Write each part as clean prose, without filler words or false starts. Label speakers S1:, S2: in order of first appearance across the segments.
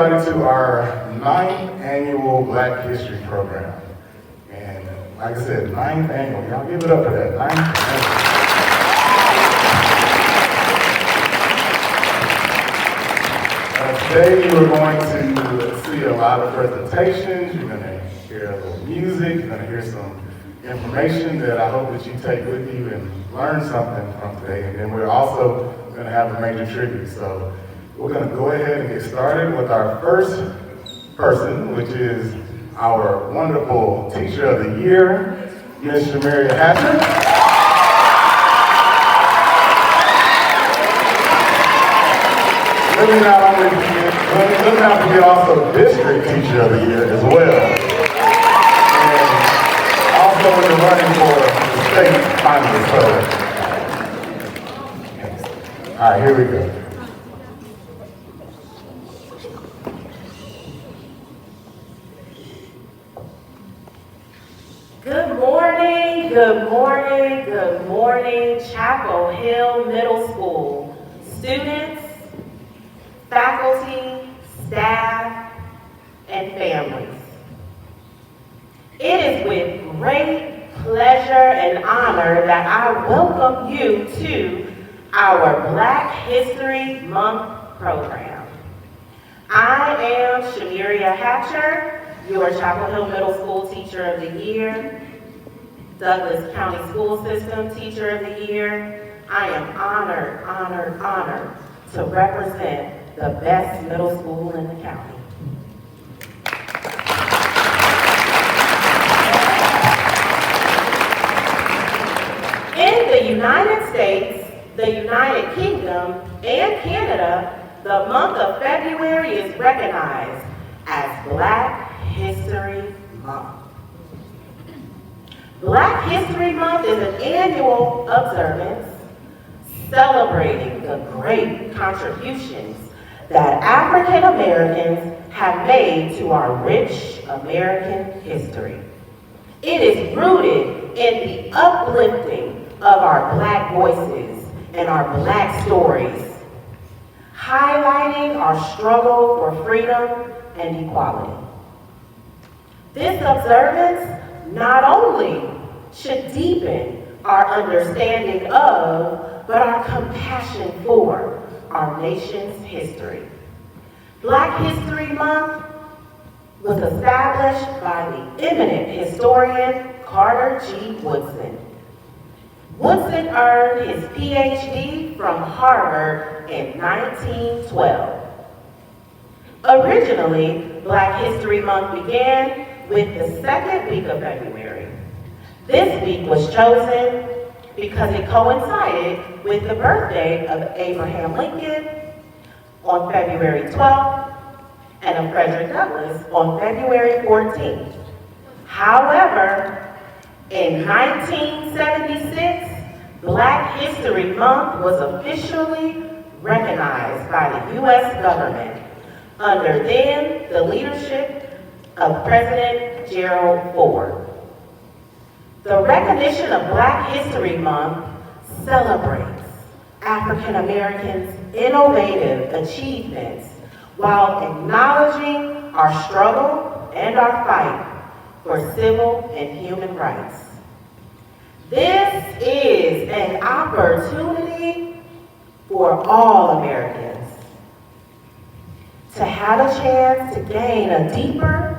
S1: everybody to our 9th annual Black History Program. And like I said, 9th annual. Y'all give it up for that. 9th annual. Today you are going to see a lot of presentations. You're going to hear a little music. You're going to hear some information that I hope that you take with you and learn something from today. And then we're also going to have a major tribute. So we're going to go ahead and get started with our first person, which is our wonderful Teacher of the Year, Ms. Honoree Hatcher. Let me not forget also District Teacher of the Year as well. And also in the running for the state finalist. So, all right, here we go.
S2: Good morning, Chapel Hill Middle School students, faculty, staff, and families. It is with great pleasure and honor that I welcome you to our Black History Month program. I am Honoree Hatcher, your Chapel Hill Middle School Teacher of the Year, Douglas County School System Teacher of the Year. I am honored to represent the best middle school in the county. In the United States, the United Kingdom, and Canada, the month of February is recognized as Black History Month. Black History Month is an annual observance celebrating the great contributions that African Americans have made to our rich American history. It is rooted in the uplifting of our Black voices and our Black stories, highlighting our struggle for freedom and equality. This observance not only should deepen our understanding of, but our compassion for our nation's history. Black History Month was established by the eminent historian Carter G. Woodson. Woodson earned his PhD from Harvard in 1912. Originally, Black History Month began with the second week of February. This week was chosen because it coincided with the birthday of Abraham Lincoln on February 12th and of Frederick Douglass on February 14th. However, in 1976, Black History Month was officially recognized by the U.S. government under then the leadership of President Gerald Ford. The recognition of Black History Month celebrates African Americans' innovative achievements while acknowledging our struggle and our fight for civil and human rights. This is an opportunity for all Americans to have a chance to gain a deeper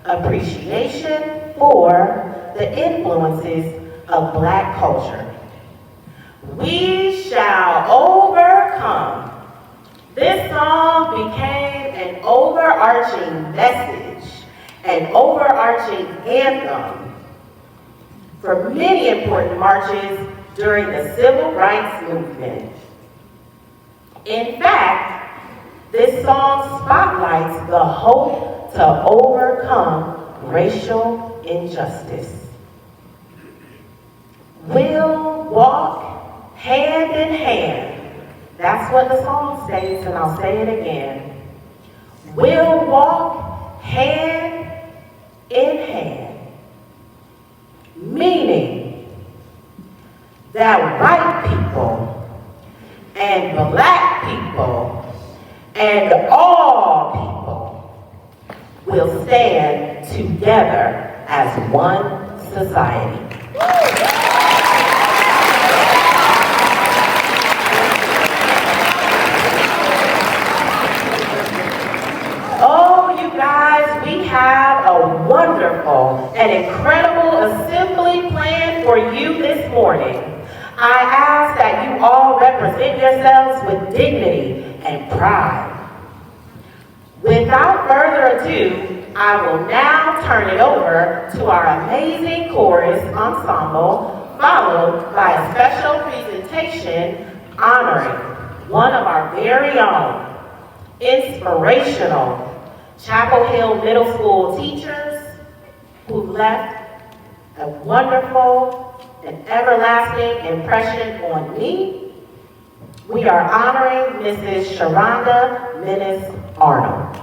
S2: appreciation for the influences of Black culture. We shall overcome. This song became an overarching message, an overarching anthem for many important marches during the Civil Rights Movement. In fact, this song spotlights the hope to overcome racial injustice. We'll walk hand in hand. That's what the song states, and I'll say it again. We'll walk hand in hand, meaning that white people and Black people and all people will stand together as one society. Oh, you guys, we have a wonderful and incredible assembly planned for you this morning. I ask that you all represent yourselves with dignity and pride. Without further ado, I will now turn it over to our amazing chorus ensemble, followed by a special presentation honoring one of our very own inspirational Chapel Hill Middle School teachers who left a wonderful and everlasting impression on me. We are honoring Mrs. Cheronda Minnis-Arnold.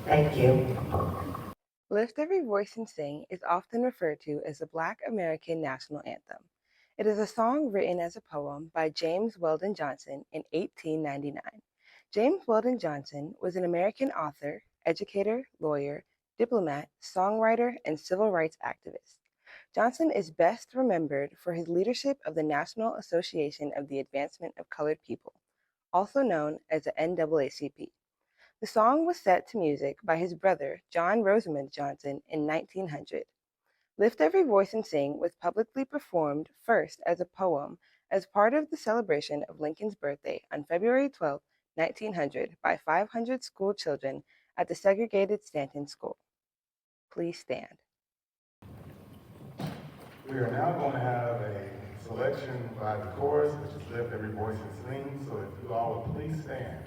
S2: Thank you.
S3: Lift Every Voice and Sing is often referred to as the Black American National Anthem. It is a song written as a poem by James Weldon Johnson in 1899. James Weldon Johnson was an American author, educator, lawyer, diplomat, songwriter, and civil rights activist. Johnson is best remembered for his leadership of the National Association of the Advancement of Colored People, also known as the NAACP. The song was set to music by his brother, John Rosamond Johnson, in 1900. Lift Every Voice and Sing was publicly performed first as a poem as part of the celebration of Lincoln's birthday on February 12, 1900, by 500 school children at the segregated Stanton School. Please stand.
S1: We are now going to have a selection by the chorus, which is Lift Every Voice and Sing. So if you all would please stand.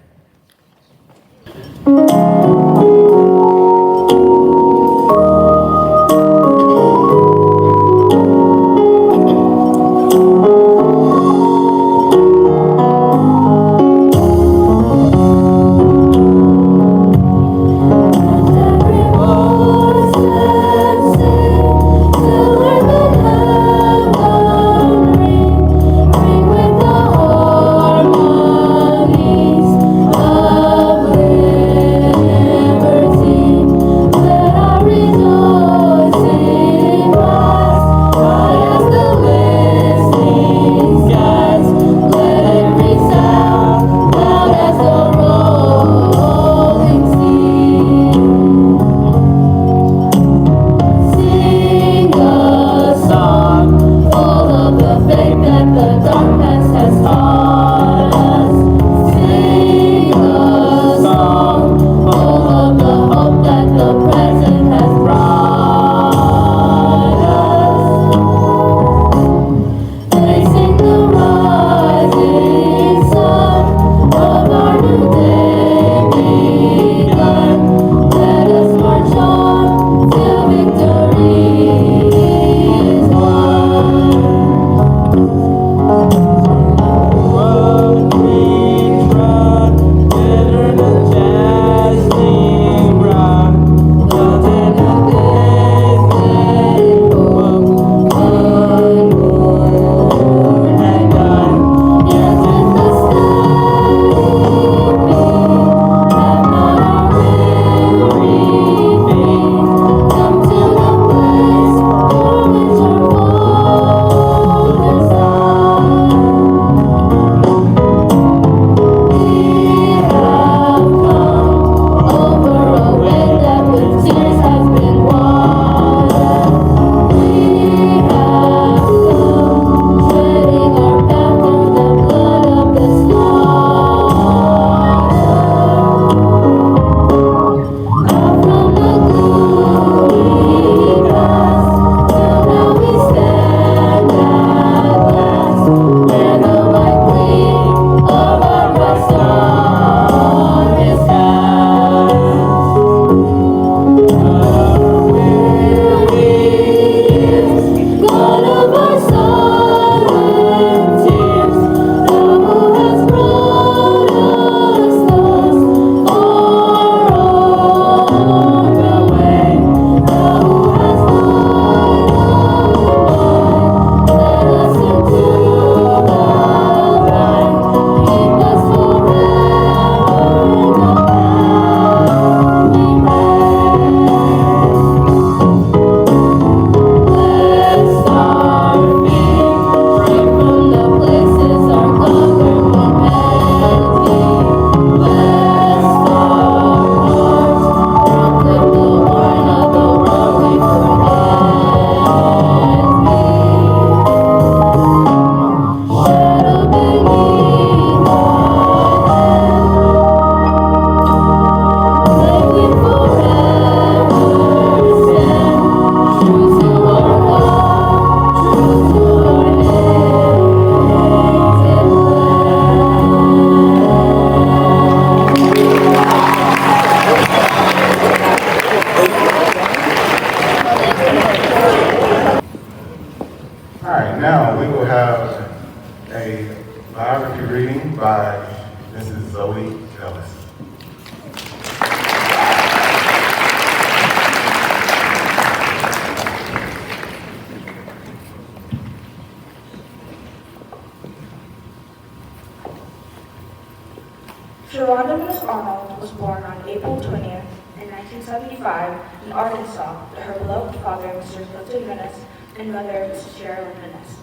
S4: Cheronda Minnis-Arnold was born on April 20th in 1975 in Arkansas to her beloved father, Mr. Clifton Minnis, and mother, Mrs. Cheronda Minnis.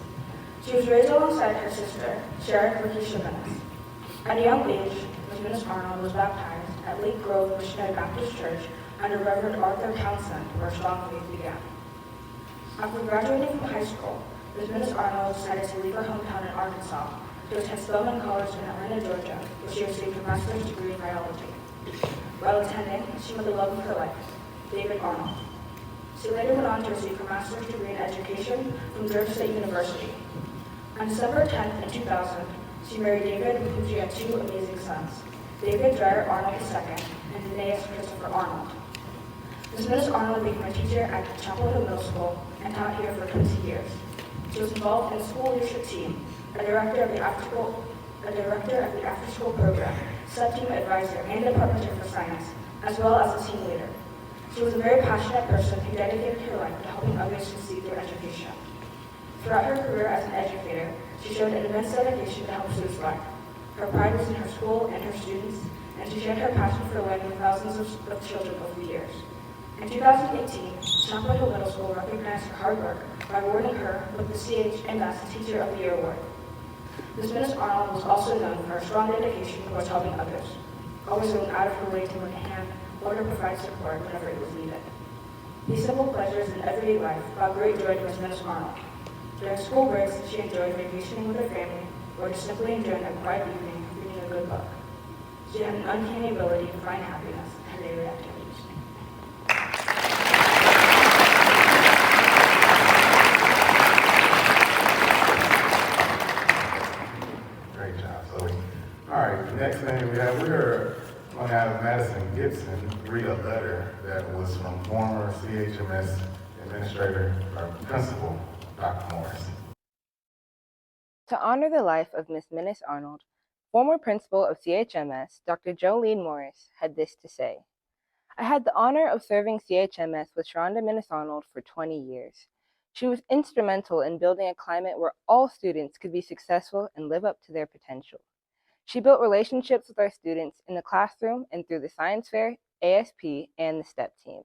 S4: She was raised alongside her sister, Sharon Lakeisha Minnis. At a young age, Ms. Minnis-Arnold was baptized at Lake Grove Missionary Baptist Church under Reverend Arthur Townsend, where strong faith began. After graduating from high school, Ms. Minnis-Arnold decided to leave her hometown in Arkansas to attend Spelman College in Atlanta, Georgia, where she received her master's degree in biology. While attending, she met the love of her life, David Arnold. She later went on to receive her master's degree in education from Georgia State University. On December 10th, in 2000, she married David, with whom she had two amazing sons, David Dreyer Arnold II and Aeneas Christopher Arnold. Ms. Minnis-Arnold became a teacher at Chapel Hill Middle School and taught here for 20 years. She was involved in the school leadership team, a director of the after-school program, sub-team advisor, and department chair for science, as well as a team leader. She was a very passionate person who dedicated her life to helping others succeed through education. Throughout her career as an educator, she showed an immense dedication to help students learn. Her pride was in her school and her students, and she shared her passion for learning with thousands of children over the years. In 2018, Chapel Hill Middle School recognized her hard work by awarding her with the CHMS Teacher of the Year Award. Ms. Minnis-Arnold was also known for her strong dedication towards helping others, always going out of her way to lend a hand or to provide support whenever it was needed. These simple pleasures in everyday life brought great joy to Ms. Minnis-Arnold. During school breaks, she enjoyed vacationing with her family or just simply enjoying a quiet evening reading a good book. She had an uncanny ability to find happiness in her daily activities.
S1: Great job, Zoe. All right, next thing we're going to have Madison Gibson read a letter that was from former CHMS administrator or principal, Dr. Morris.
S3: To honor the life of Miss Minnis-Arnold, former principal of CHMS, Dr. Jolene Morris, had this to say. I had the honor of serving CHMS with Cheronda Minnis-Arnold for 20 years. She was instrumental in building a climate where all students could be successful and live up to their potential. She built relationships with our students in the classroom and through the science fair, ASP, and the STEP team.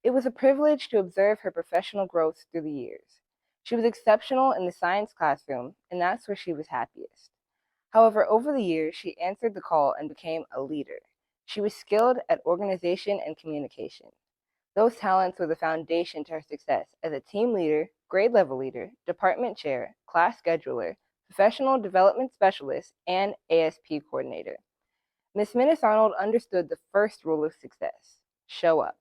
S3: It was a privilege to observe her professional growth through the years. She was exceptional in the science classroom, and that's where she was happiest. However, over the years, she answered the call and became a leader. She was skilled at organization and communication. Those talents were the foundation to her success as a team leader, grade level leader, department chair, class scheduler, professional development specialist, and ASP coordinator. Ms. Minnis-Arnold understood the first rule of success: show up.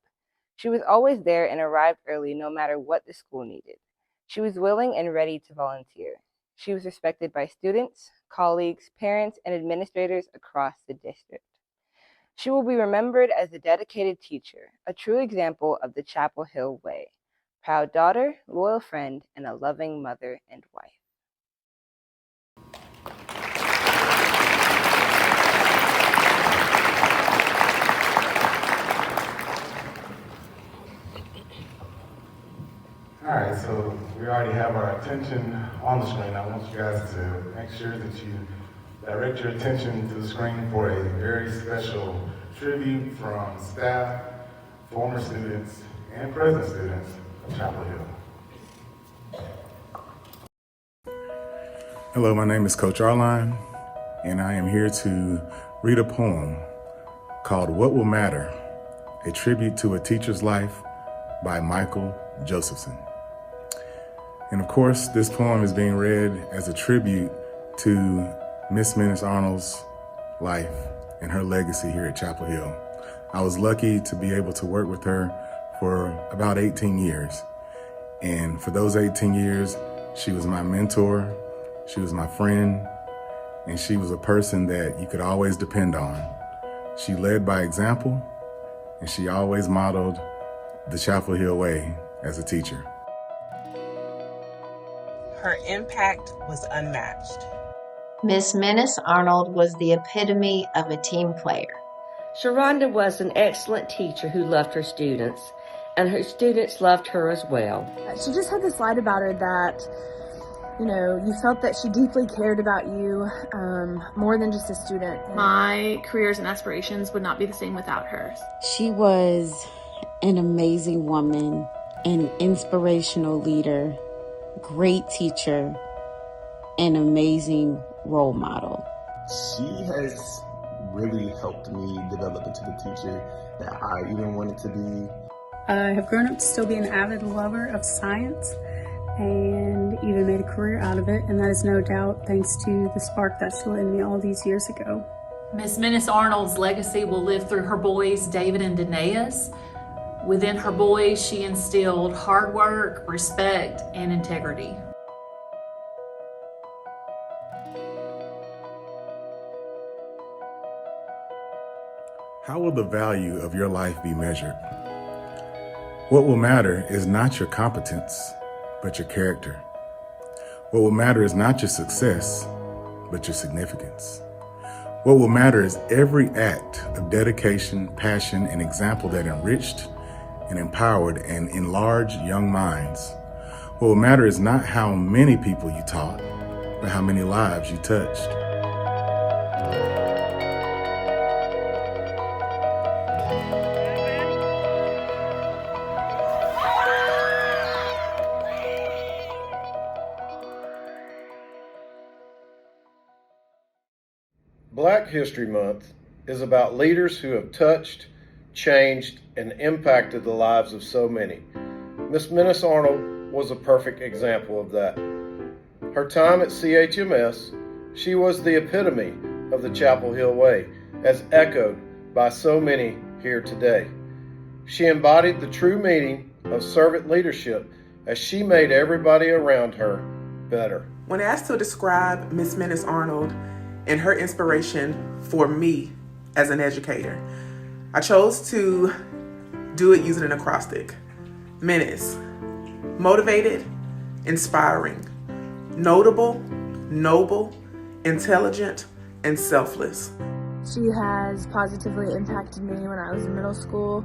S3: She was always there and arrived early no matter what the school needed. She was willing and ready to volunteer. She was respected by students, colleagues, parents, and administrators across the district. She will be remembered as a dedicated teacher, a true example of the Chapel Hill way. Proud daughter, loyal friend, and a loving mother and wife.
S1: All right, so we already have our attention on the screen. I want you guys to make sure that you direct your attention to the screen for a very special tribute from staff, former students, and present students of Chapel Hill.
S5: Hello, my name is Coach Arline, and I am here to read a poem called What Will Matter? A Tribute to a Teacher's Life by Michael Josephson. And of course, this poem is being read as a tribute to Miss Minnis-Arnold's life and her legacy here at Chapel Hill. I was lucky to be able to work with her for about 18 years. And for those 18 years, she was my mentor, she was my friend, and she was a person that you could always depend on. She led by example, and she always modeled the Chapel Hill way as a teacher.
S6: Her impact was unmatched.
S7: Miss Minnis-Arnold was the epitome of a team player. Cheronda was an excellent teacher who loved her students, and her students loved her as well.
S8: She just had this light about her that, you felt that she deeply cared about you more than just a student.
S9: My careers and aspirations would not be the same without her.
S10: She was an amazing woman, an inspirational leader, great teacher, an amazing role model.
S11: She has really helped me develop into the teacher that I even wanted to be.
S12: I have grown up to still be an avid lover of science and even made a career out of it, and that is no doubt thanks to the spark that's lit in me all these years ago.
S13: Miss Minnis-Arnold's legacy will live through her boys, David and Danaeus. Within her boys, she instilled hard work, respect, and integrity.
S5: How will the value of your life be measured? What will matter is not your competence, but your character. What will matter is not your success, but your significance. What will matter is every act of dedication, passion, and example that enriched and empowered and enlarged young minds. What will matter is not how many people you taught, but how many lives you touched.
S14: Black History Month is about leaders who have touched, changed, and impacted the lives of so many. Miss Minnis-Arnold was a perfect example of that. Her time at CHMS, she was the epitome of the Chapel Hill way, as echoed by so many here today. She embodied the true meaning of servant leadership as she made everybody around her better.
S15: When asked to describe Miss Minnis-Arnold and her inspiration for me as an educator, I chose to do it using an acrostic. Minnis, motivated, inspiring, notable, noble, intelligent, and selfless.
S8: She has positively impacted me when I was in middle school.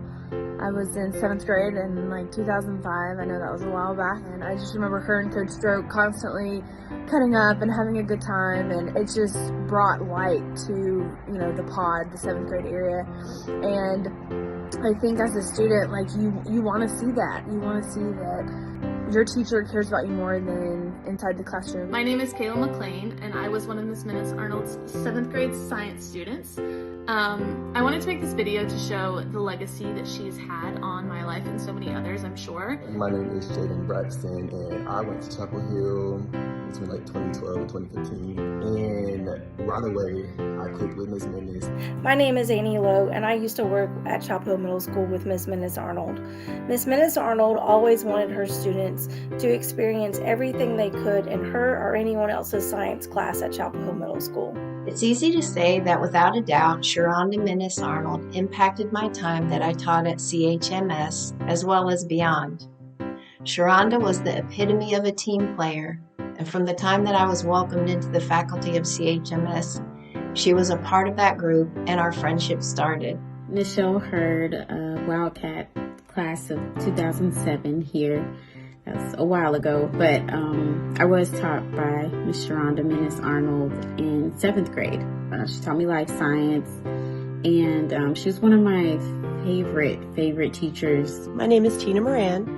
S8: I was in 7th grade in 2005. I know that was a while back, and I just remember her and Coach Stroke constantly cutting up and having a good time, and it just brought light to the pod, the 7th grade area. And I think as a student, you want to see that. You want to see that your teacher cares about you more than inside the classroom.
S9: My name is Kayla McLean, and I was one of Miss Minnis-Arnold's 7th grade science students. I wanted to make this video to show the legacy that she's had on my life and so many others, I'm sure.
S11: My name is Jaden Braxton, and I went to Chapel Hill between 2012 and 2015. And right away, I clicked with Miss Minnis.
S4: My name is Annie Lowe, and I used to work at Chapel Hill Middle School with Miss Minnis-Arnold. Miss Minnis-Arnold always wanted her students to experience everything they could in her or anyone else's science class at Chapel Hill Middle School.
S16: It's easy to say that without a doubt, Cheronda Minnis-Arnold impacted my time that I taught at CHMS as well as beyond. Cheronda was the epitome of a team player, and from the time that I was welcomed into the faculty of CHMS, she was a part of that group and our friendship started.
S10: Michelle Hurd, Wildcat class of 2007 here. That's a while ago, but I was taught by Miss Cheronda Minnis-Arnold in 7th grade. She taught me life science, and she was one of my favorite teachers.
S17: My name is Tina Moran,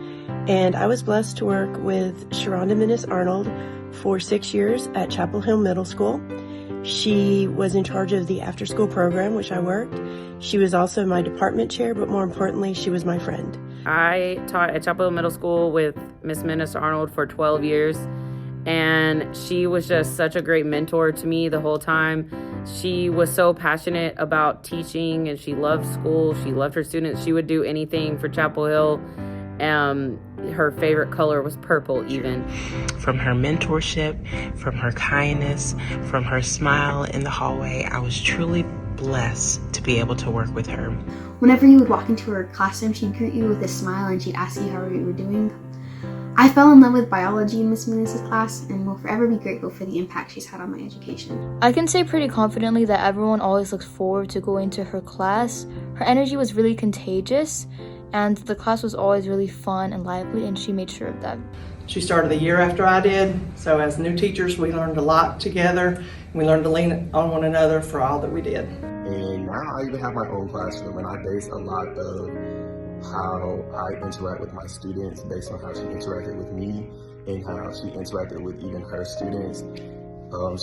S17: and I was blessed to work with Cheronda Minnis-Arnold for 6 years at Chapel Hill Middle School. She was in charge of the after-school program, which I worked. She was also my department chair, but more importantly, she was my friend.
S18: I taught at Chapel Hill Middle School with Miss Minnis-Arnold for 12 years, and she was just such a great mentor to me the whole time. She was so passionate about teaching, and she loved school. She loved her students. She would do anything for Chapel Hill. Her favorite color was purple even.
S19: From her mentorship, from her kindness, from her smile in the hallway, I was truly blessed to be able to work with her.
S20: Whenever you would walk into her classroom, she'd greet you with a smile and she'd ask you how you were doing. I fell in love with biology in Miss Minnis' class and will forever be grateful for the impact she's had on my education.
S8: I can say pretty confidently that everyone always looks forward to going to her class. Her energy was really contagious, and the class was always really fun and lively, and she made sure of that.
S21: She started the year after I did, so as new teachers, we learned a lot together. We learned to lean on one another for all that we did.
S11: And now I even have my own classroom, and I base a lot of how I interact with my students based on how she interacted with me and how she interacted with even her students.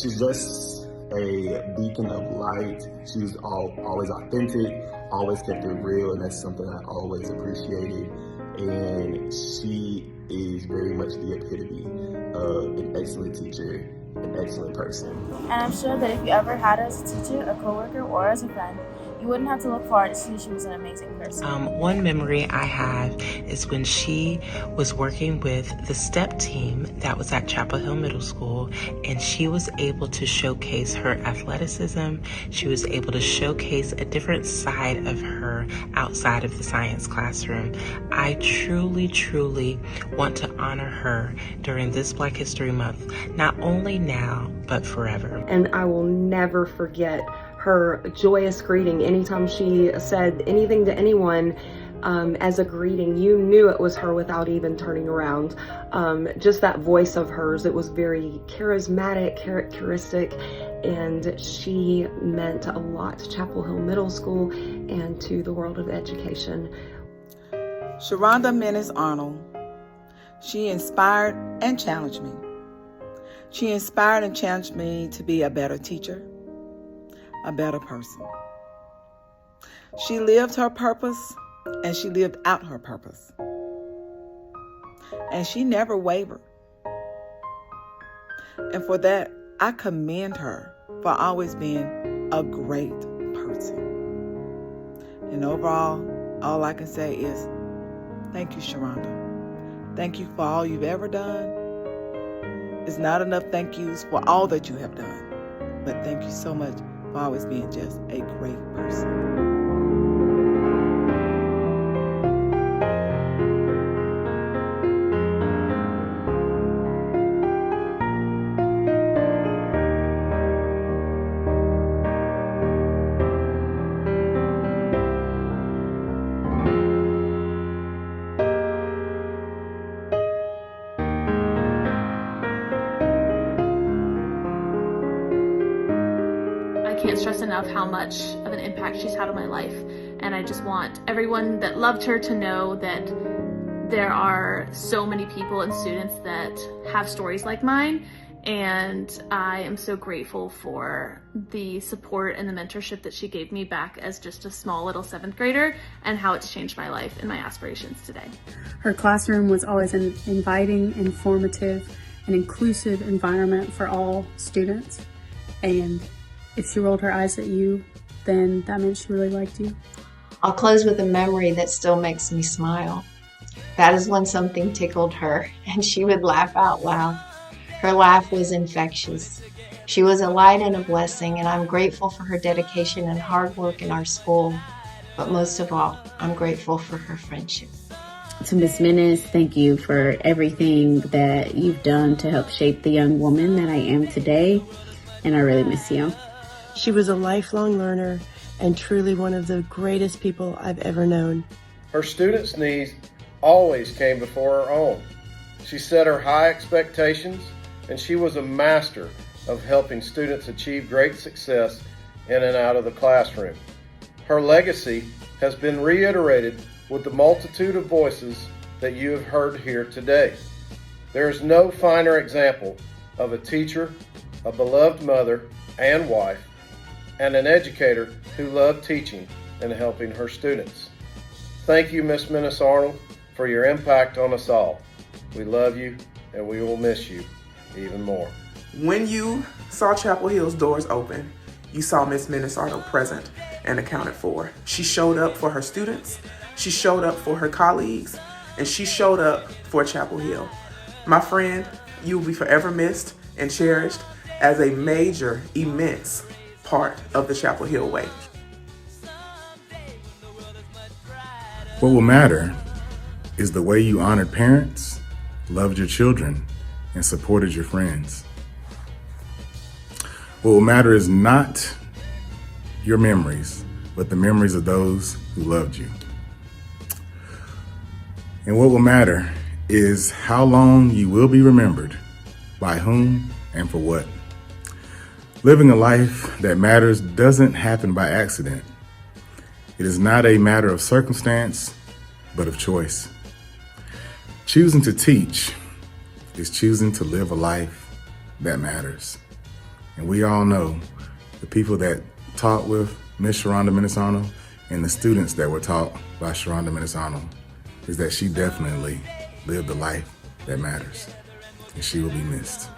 S11: She's just a beacon of light. She was always authentic, always kept it real, and that's something I always appreciated. And she is very much the epitome of an excellent teacher, an excellent person.
S22: And I'm sure that if you ever had her as a teacher, a coworker, or as a friend, you wouldn't have to look far to see she was an amazing person.
S19: One memory I have is when she was working with the STEP team that was at Chapel Hill Middle School, and she was able to showcase her athleticism. She was able to showcase a different side of her outside of the science classroom. I truly, truly want to honor her during this Black History Month, not only now, but forever.
S23: And I will never forget her joyous greeting. Anytime she said anything to anyone as a greeting, you knew it was her without even turning around. Just that voice of hers, it was very charismatic, characteristic, and she meant a lot to Chapel Hill Middle School and to the world of education.
S24: Cheronda Minnis-Arnold, she inspired and challenged me. She inspired and challenged me to be a better teacher, a better person. She lived her purpose and she lived out her purpose. And she never wavered. And for that, I commend her for always being a great person. And overall, all I can say is, thank you, Cheronda. Thank you for all you've ever done. It's not enough thank yous for all that you have done, but thank you so much for always being just a great person.
S9: Can't stress enough how much of an impact she's had on my life, and I just want everyone that loved her to know that there are so many people and students that have stories like mine, and I am so grateful for the support and the mentorship that she gave me back as just a small little 7th grader, and how it's changed my life and my aspirations today.
S12: Her classroom was always an inviting, informative, and inclusive environment for all students, and if she rolled her eyes at you, then that meant she really liked you.
S16: I'll close with a memory that still makes me smile. That is when something tickled her and she would laugh out loud. Her laugh was infectious. She was a light and a blessing, and I'm grateful for her dedication and hard work in our school. But most of all, I'm grateful for her friendship.
S10: To Ms. Minnis, thank you for everything that you've done to help shape the young woman that I am today, and I really miss you.
S17: She was a lifelong learner and truly one of the greatest people I've ever known.
S14: Her students' needs always came before her own. She set her high expectations, and she was a master of helping students achieve great success in and out of the classroom. Her legacy has been reiterated with the multitude of voices that you have heard here today. There is no finer example of a teacher, a beloved mother and wife, and an educator who loved teaching and helping her students. Thank you, Miss Minnis-Arnold, for your impact on us all. We love you, and we will miss you even more.
S15: When you saw Chapel Hill's doors open, you saw Miss Minnis-Arnold present and accounted for. She showed up for her students, she showed up for her colleagues, and she showed up for Chapel Hill. My friend, you will be forever missed and cherished as a major, immense part of the Chapel Hill way.
S5: What will matter is the way you honored parents, loved your children, and supported your friends. What will matter is not your memories, but the memories of those who loved you. And what will matter is how long you will be remembered, by whom and for what. Living a life that matters doesn't happen by accident. It is not a matter of circumstance, but of choice. Choosing to teach is choosing to live a life that matters. And we all know the people that taught with Miss Cheronda Minnis-Arnold and the students that were taught by Cheronda Minnis-Arnold is that she definitely lived a life that matters, and she will be missed.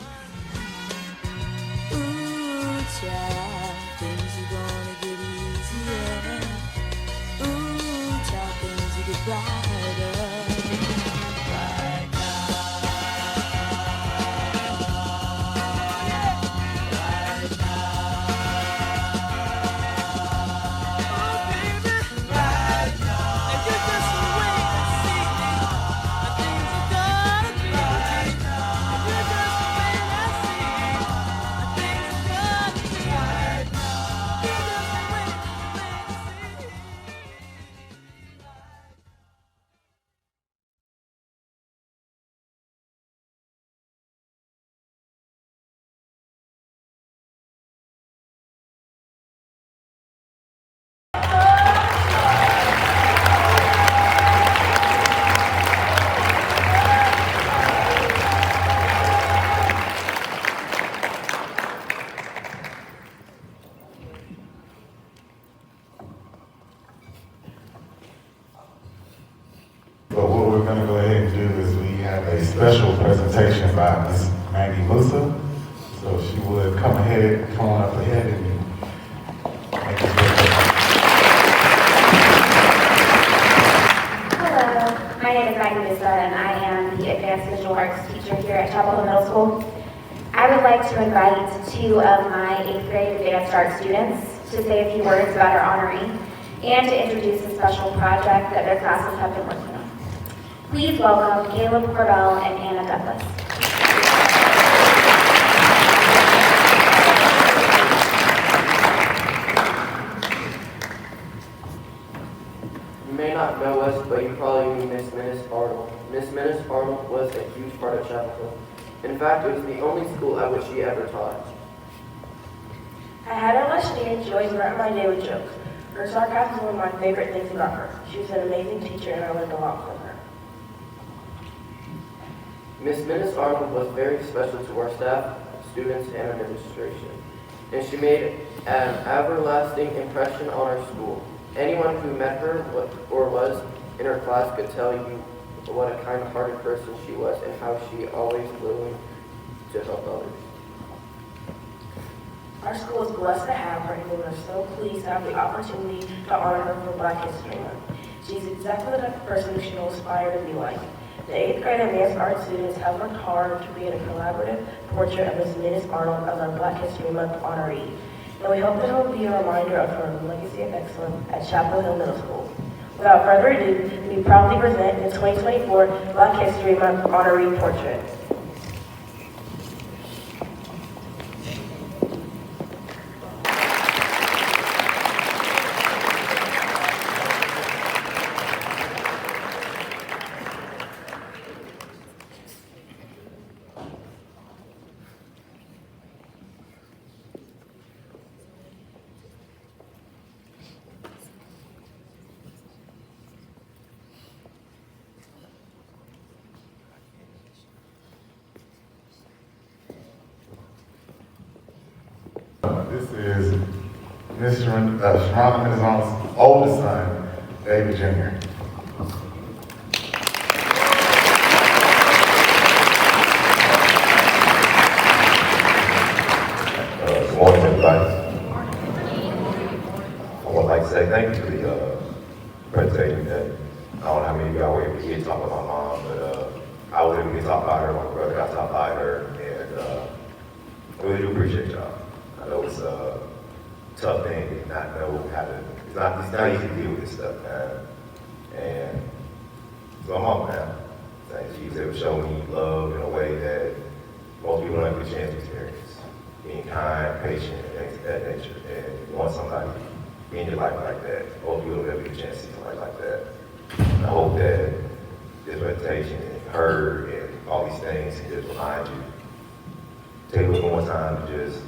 S5: But what we're going to go ahead and do is we have a special presentation by Ms. Maggie Musa. So she would come on up ahead and make this presentation.
S1: Hello, my name is Maggie Musa and I am the Advanced Visual Arts teacher here at Chapel Hill Middle School. I would like to invite 2 of my 8th grade Advanced Art students to say a few words about our honoree and to introduce a special project that their classes have been working on. Please welcome Caleb Corbell and Anna Douglas.
S2: You may not know us, but you probably knew Miss Minnis-Arnold. Miss Minnis-Arnold was a huge part of Chapel Hill. In fact, it was the only school at which she ever taught.
S4: I had her last year and she always brightened my day with jokes. Her sarcasm is one of my favorite things about her. She was an amazing teacher and I learned a lot from her.
S2: Miss Minnis-Arnold was very special to our staff, students, and administration, and she made an everlasting impression on our school. Anyone who met her or was in her class could tell you what a kind-hearted person she was and how she always willing to help others.
S4: Our school is blessed to have her, and we are so pleased to have the opportunity to honor her for Black History Month. She's exactly the type of person we should aspire to be like. The 8th grade Advanced Art students have worked hard to create a collaborative portrait of Ms. Minnis-Arnold as our Black History Month honoree, and we hope that it will be a reminder of her legacy of excellence at Chapel Hill Middle School. Without further ado, we proudly present the 2024 Black History Month honoree portrait.
S5: This is Miss Cheronda Minnis-Arnold's oldest son, David Jr.
S3: Good morning, everybody. I would like to say thank you for the presentation. That I don't know how many of y'all were able to get to talk about my mom, but I was able to get to talk about her. My brother got to talk about her, and I really do appreciate y'all. I know it's a tough thing to not know how to, it's not easy to deal with this stuff, man. And so I'm on, man. She was able to show me love in a way that most people don't have a chance to experience. Being kind, patient, and things of that nature. And you want somebody in your life like that. Most people don't ever get a chance to see somebody like that. I hope that this presentation and her and all these things can just remind you. Take a little more time to just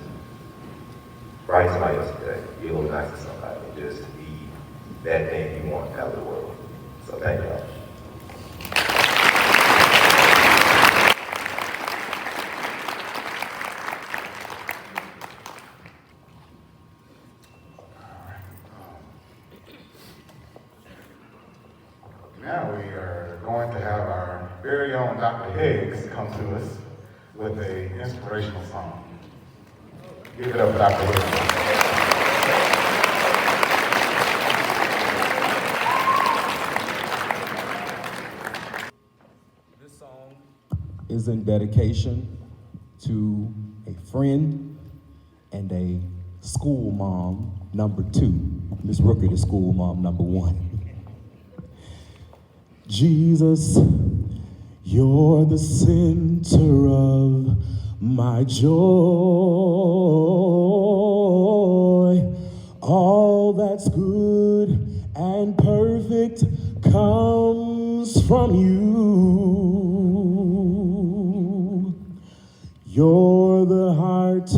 S3: write somebody else today. Be a little nice to somebody and just be that thing you want out of the world. So thank y'all.
S5: Now we are going to have our very own Dr. Higgs come to us with an inspirational song. Give it up for Dr. Higgs.
S6: This song is in dedication to a friend and a school mom number 2. Miss Rooker, the school mom number 1. Jesus, you're the center of my joy. All that's good and perfect comes from you. You're the heart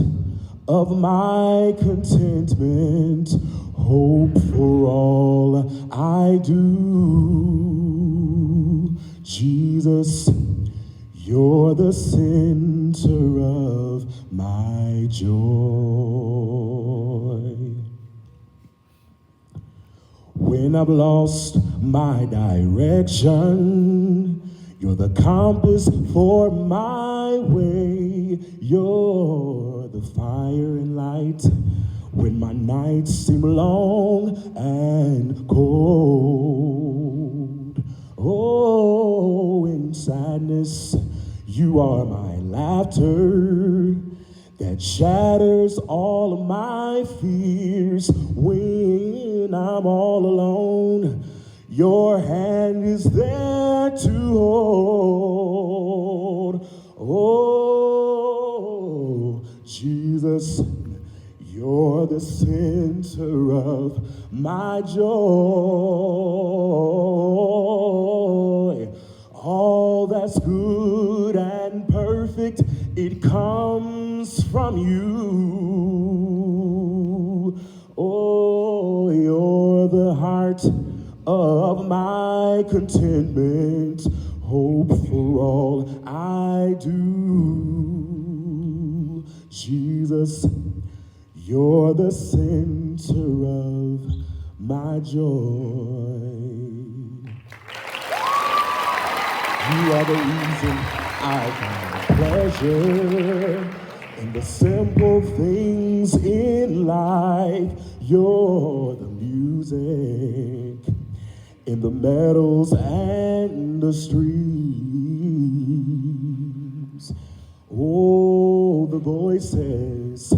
S6: of my contentment, hope for all I do. Jesus, you're the center of my joy. When I've lost my direction, you're the compass for my way. You're the fire and light when my nights seem long and cold. Oh, in sadness, you are my laughter that shatters all of my fears. When I'm all alone, your hand is there to hold. Oh, Jesus, you're the center of my joy. All that's good and perfect, it comes from you. Oh, you're the heart of my contentment, hope for all I do. Jesus, you're the center of my joy. You are the reason I find pleasure in the simple things in life. You're the music in the meadows and the streams. Oh, the voices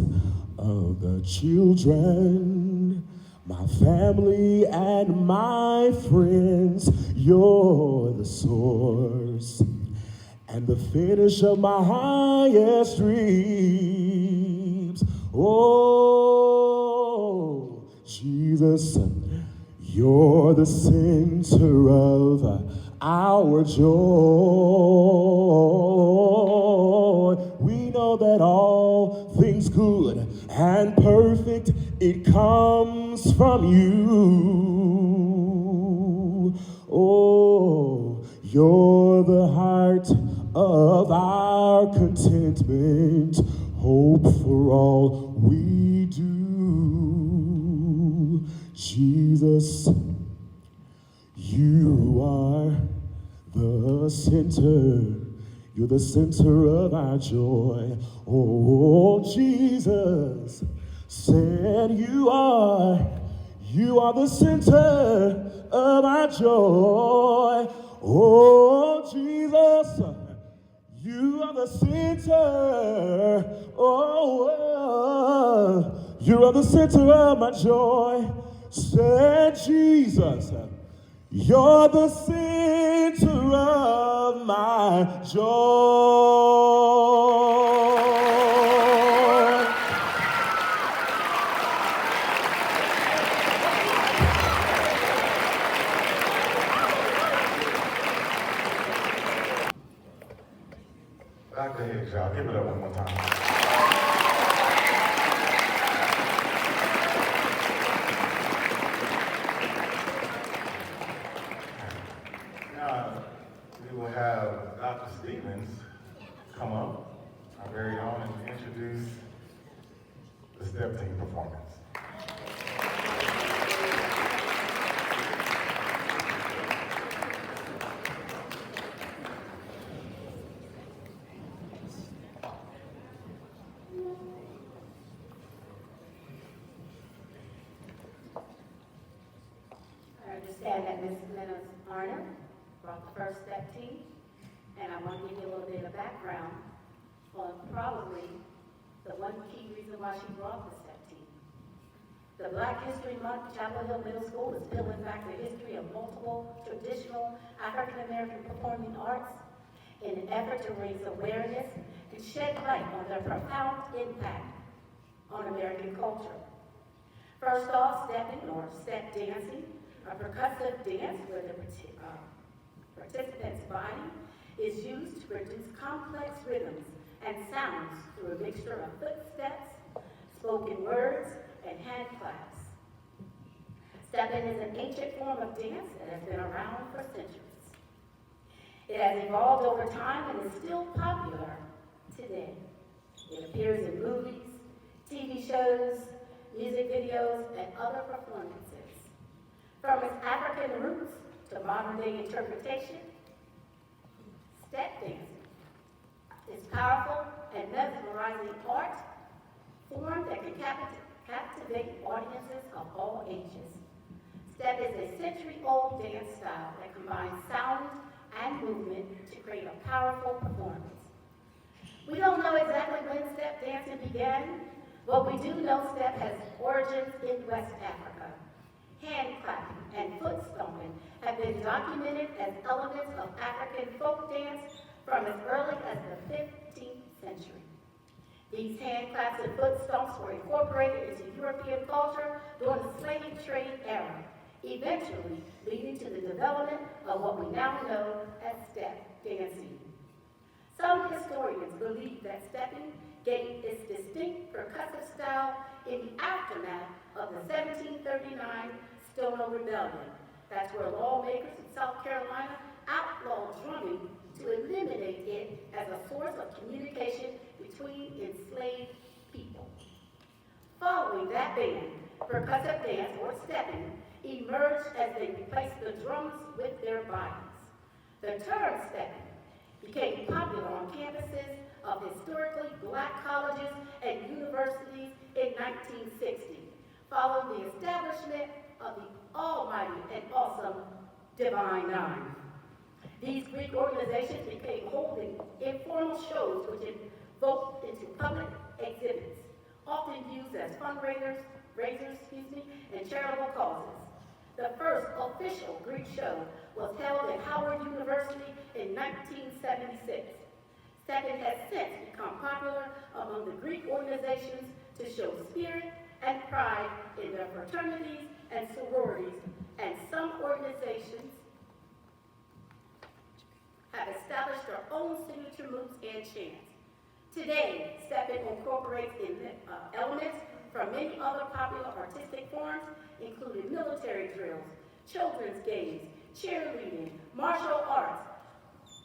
S6: of the children, my family and my friends. You're the source and the finish of my highest dreams. Oh, Jesus, you're the center of our joy. We know that all things good and perfect, it comes from you. Oh, you're the heart of our contentment, hope for all we do. Jesus, you are the center. You're the center of our joy. Oh, Jesus said you are the center of our joy. Oh, Jesus, you are the center. Oh, you are the center of my joy. Said Jesus, You're the center of my joy.
S5: Go ahead, y'all. Give it up one more time. Now, we will have Dr. Stevens come up, our very own, and introduce the STEP team performance.
S7: I understand that Ms. Minnis-Arnold brought the first STEP team, and I want to give you a little bit of background on probably the one key reason why she brought the STEP team. The Black History Month Chapel Hill Middle School is peeling back the history of multiple traditional African American performing arts in an effort to raise awareness and shed light on their profound impact on American culture. First off, stepping or step dancing, a percussive dance where the participant's body is used to produce complex rhythms and sounds through a mixture of footsteps, spoken words, and hand claps. Stepping is an ancient form of dance that has been around for centuries. It has evolved over time and is still popular today. It appears in movies, TV shows, music videos, and other performances. From its African roots to modern-day interpretation, step dancing is powerful and mesmerizing art form that can captivate audiences of all ages. Step is a century-old dance style that combines sound and movement to create a powerful performance. We don't know exactly when step dancing began, but we do know step has origins in West Africa. Hand clapping and foot stomping have been documented as elements of African folk dance from as early as the 15th century. These hand claps and foot stomps were incorporated into European culture during the slave trade era, eventually leading to the development of what we now know as step dancing. Some historians believe that stepping gained its distinct percussive style in the aftermath of the 1739 Stono Rebellion. That's where lawmakers in South Carolina outlawed drumming to eliminate it as a source of communication between enslaved people. Following that ban, percussive dance, or stepping, emerged as they replaced the drums with their bodies. The term stepping became popular on campuses of historically Black colleges and universities in 1960, following the establishment of the almighty and awesome Divine Nine. These Greek organizations became holding informal shows which invoked into public exhibits, often used as fundraisers, and charitable causes. The first official Greek show was held at Howard University in 1976. Stepping has since become popular among the Greek organizations to show spirit and pride in their fraternities and sororities, and some organizations have established their own signature moves and chants. Today, stepping incorporates elements from many other popular artistic forms, including military drills, children's games, cheerleading, martial arts,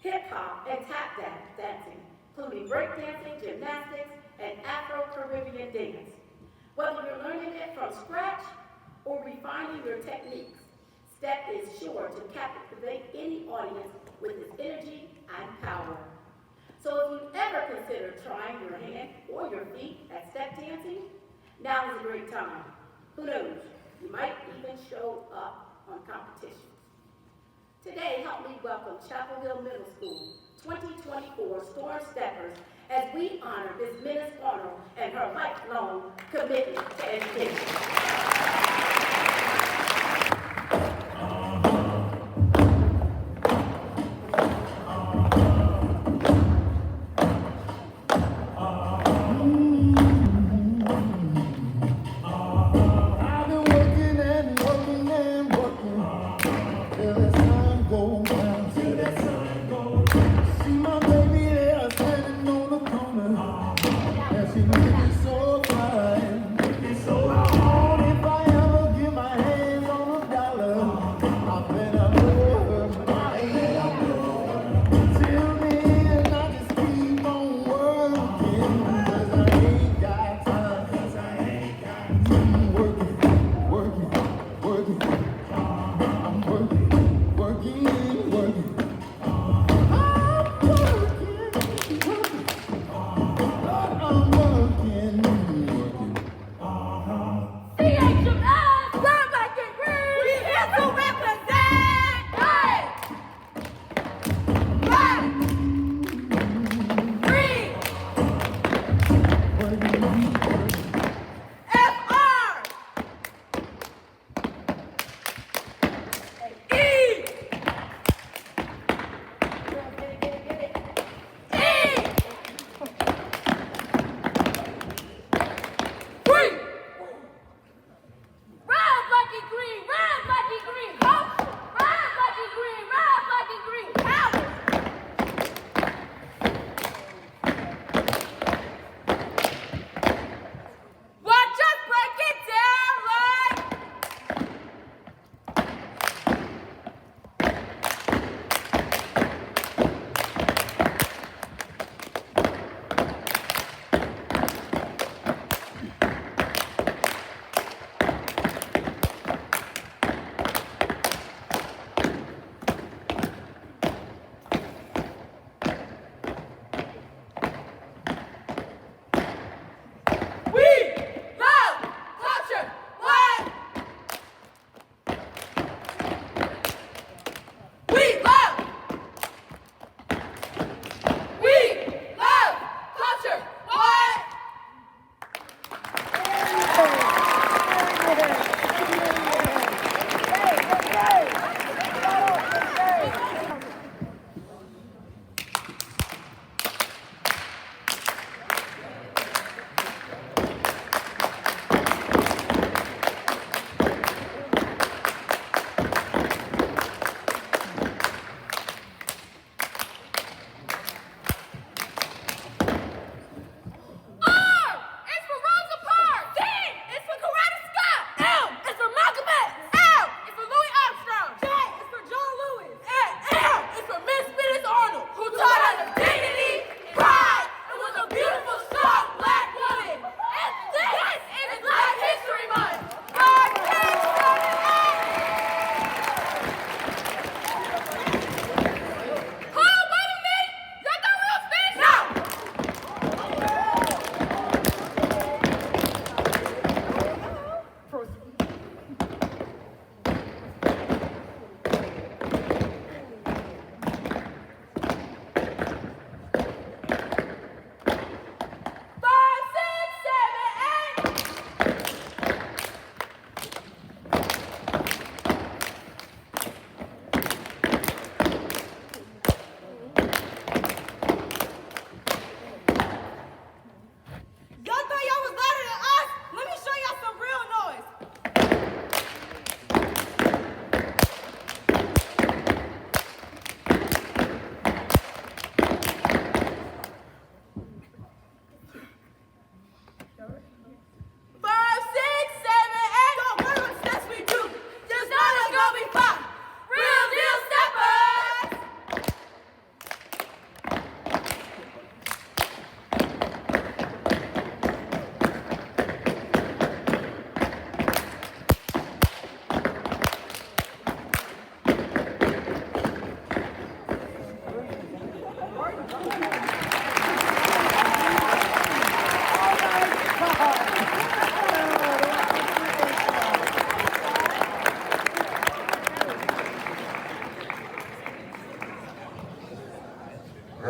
S7: hip-hop, and tap dancing, including breakdancing, gymnastics, and Afro-Caribbean dance. Whether you're learning it from scratch or refining your techniques, step is sure to captivate any audience with its energy and power. So if you ever consider trying your hand or your feet at step dancing, now is a great time. Who knows, you might even show up on competitions. Today, help me welcome Chapel Hill Middle School 2024 Storm Steppers as we honor Ms. Minnis-Arnold and her lifelong commitment to education.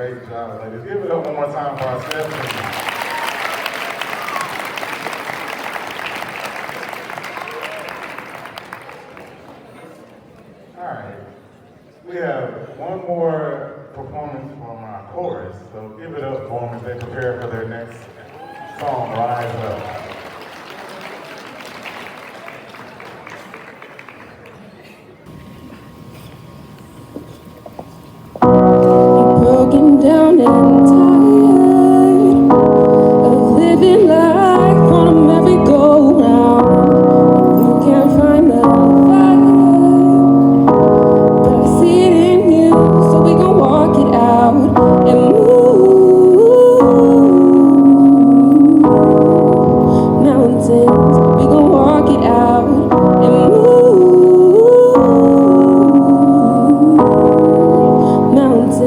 S5: Great job, ladies. Give it up one more time for our staff team. All right. We have one more performance from our chorus, so give it up for them as they prepare for their next song, Rise Up.
S8: Broken down and tired of living life on a merry-go-round. You can't find the fire, but I see it in you, so we gon' walk it out and move mountains. We gon' walk it out and move mountains.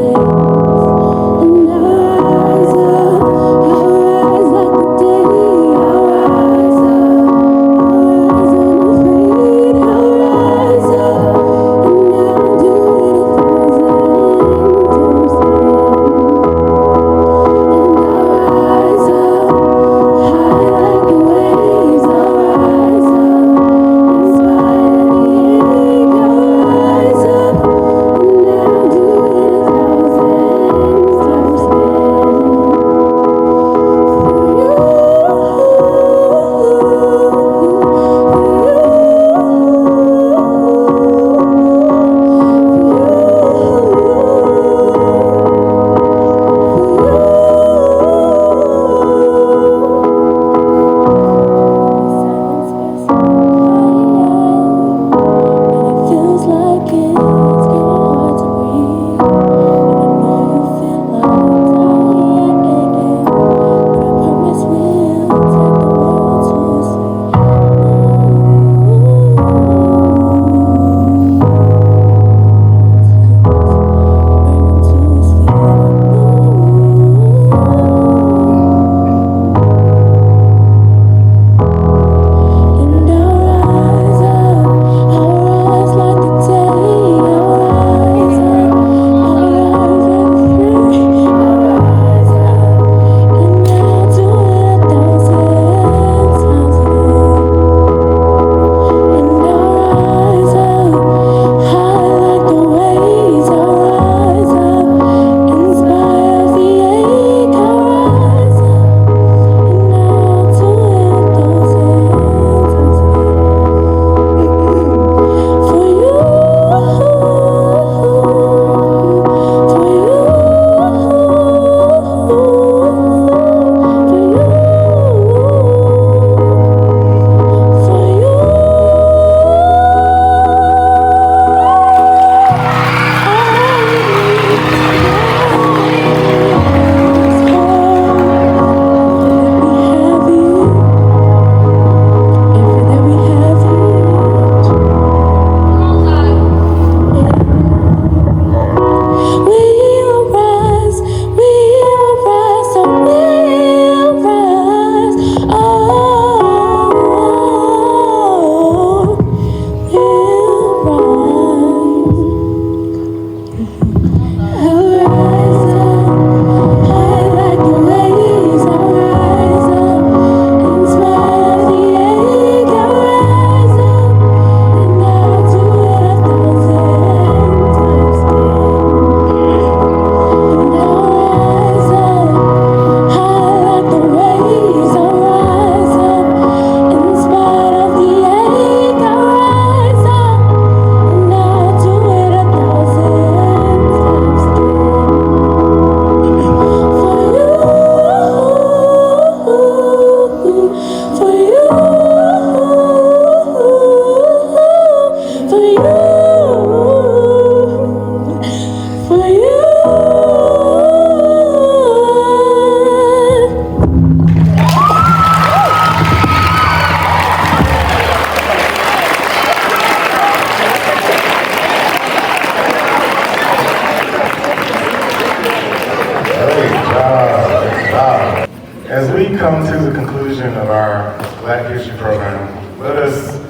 S5: As we come to the conclusion of our Black History Program, let us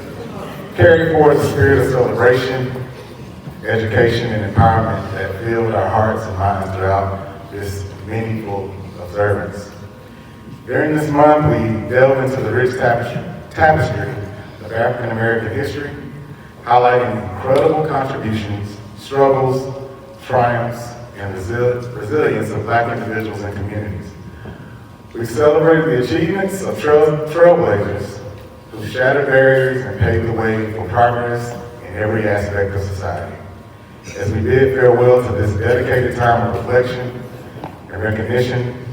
S5: carry forward the spirit of celebration, education, and empowerment that filled our hearts and minds throughout this meaningful observance. During this month, we delve into the rich tapestry of African American history, highlighting incredible contributions, struggles, triumphs, and resilience of Black individuals and communities. We celebrated the achievements of trailblazers who shattered barriers and paved the way for progress in every aspect of society. As we bid farewell to this dedicated time of reflection and recognition,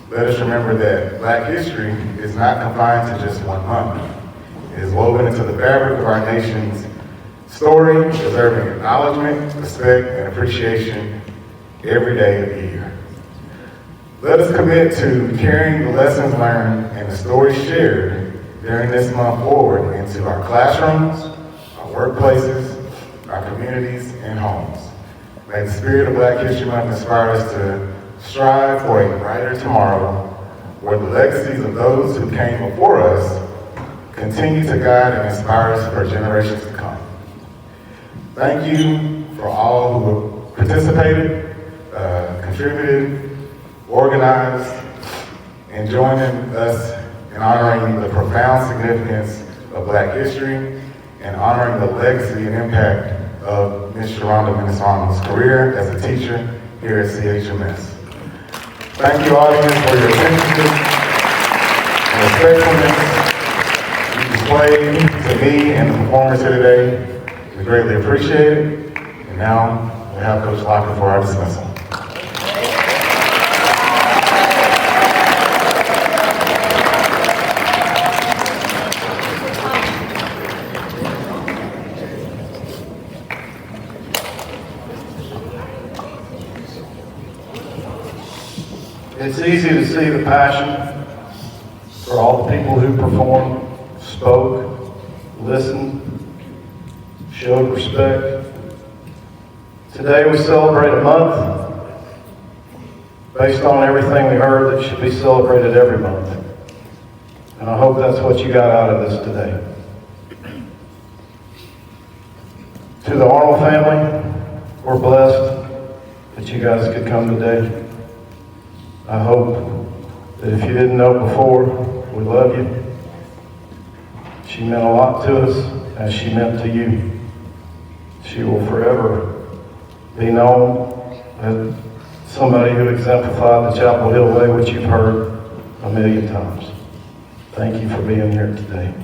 S5: let us remember that Black history is not confined to just one month. It is woven into the fabric of our nation's story, deserving acknowledgement, respect, and appreciation every day of the year. Let us commit to carrying the lessons learned and the stories shared during this month forward into our classrooms, our workplaces, our communities, and homes. May the spirit of Black History Month inspire us to strive for a brighter tomorrow where the legacies of those who came before us continue to guide and inspire us for generations to come. Thank you for all who participated, contributed, organized, and joining us in honoring the profound significance of Black history and honoring the legacy and impact of Ms. Cheronda Minnis-Arnold's career as a teacher here at CHMS. Thank you, audience, for your attention and respectfulness you displayed to me and the performers here today. We greatly appreciate it. And now we have Coach Locker for our dismissal.
S14: It's easy to see the passion for all the people who performed, spoke, listened, showed respect. Today we celebrate a month based on everything we heard that should be celebrated every month. And I hope that's what you got out of this today. To the Arnold family, we're blessed that you guys could come today. I hope that if you didn't know before, we love you. She meant a lot to us, as she meant to you. She will forever be known as somebody who exemplified the Chapel Hill way, which you've heard a million times. Thank you for being here today.